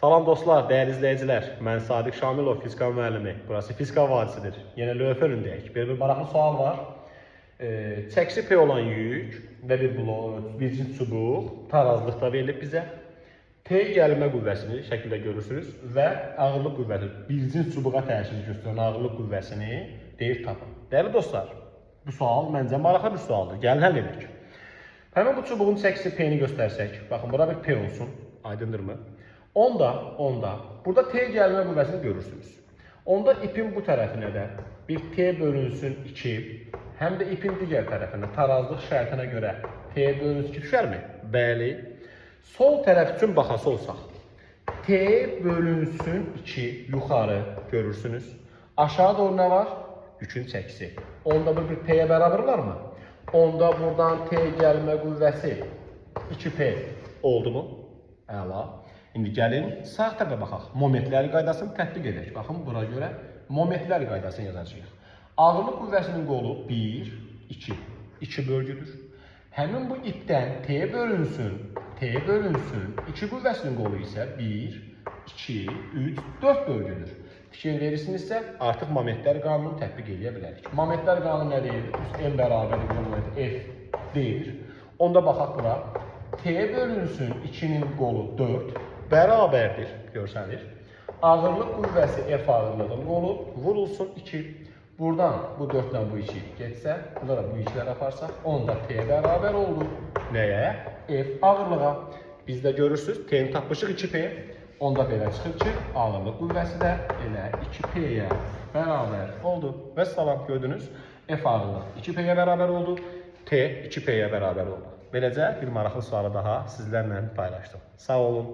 Salam dostlar, değerli izleyiciler. Ben Sadiq Şamilov, fizika müəllimi. Burası Fizika vadisidir. Yine lövhə önündəyik. Bir maraqlı sual var. Çəkisi P olan yük və bir blok, bir cins çubuq tarazlıqda verilib bizə. T gəlmə qüvvəsini şəkildə görürsünüz və ağırlıq qüvvəsi, bir cins çubuğa təsir göstərən ağırlıq qüvvəsini deyir tapın. Değerli dostlar, bu sual məncə maraqlı bir sualdır. Gəlin həll edək. Həmin bu çubuğun çəkisi P-ni göstərsək, baxın bura bir P olsun, aydındırmı? Onda, burada T gəlmə qüvvəsini görürsünüz. Onda ipin bu tərəfinə də bir T bölünsün 2, həm də ipin digər tərəfinə tarazlıq şərtinə görə T bölünsün 2 düşərmi? Bəli. Sol tərəf üçün baxası olsaq, T bölünsün 2 yuxarı görürsünüz. Aşağı doğru nə var? Yükün çəkisi. Onda bu bir P-yə bərabər olarmı? Onda buradan T gəlmə qüvvəsi 2P oldu mu? Əla. İndi gəlin sağ tərəfə baxaq. Momentlər qaydasını tətbiq edək. Baxın, bura görə momentlər qaydasını yazacağıq. Ağırlıq qüvvəsinin qolu 1, 2. 2 bölgüdür. Həmin bu ipdən T bölünsün 2 qüvvəsinin qolu isə 1, 2, 3, 4 bölgüdür. Fikir verirsinizsə, artıq momentlər qanunu tətbiq edə bilərik. Momentlər qanunu nə deyir? M bərabər F deyir. Onda baxaq bura. T bölünsün 2'nin qolu 4 bərabərdir, görsənir. Ağırlıq qüvvəsi F ağırlığın qolu vurulsun 2. Buradan bu 4 ilə bu 2 getsə, burada bu 2'lər aparsaq, onda T bərabər oldu. Nəyə? F ağırlığa. Bizdə görürsünüz, T'ni tapmışıq 2P. Onda belə çıxır ki, ağırlıq qüvvəsi də elə 2P'yə bərabər oldu. Və salam, gördünüz, F ağırlıq 2P'yə bərabər oldu, T 2P'yə bərabər oldu. Beləcə bir maraqlı sualı daha sizlərlə paylaşdım. Sağ olun.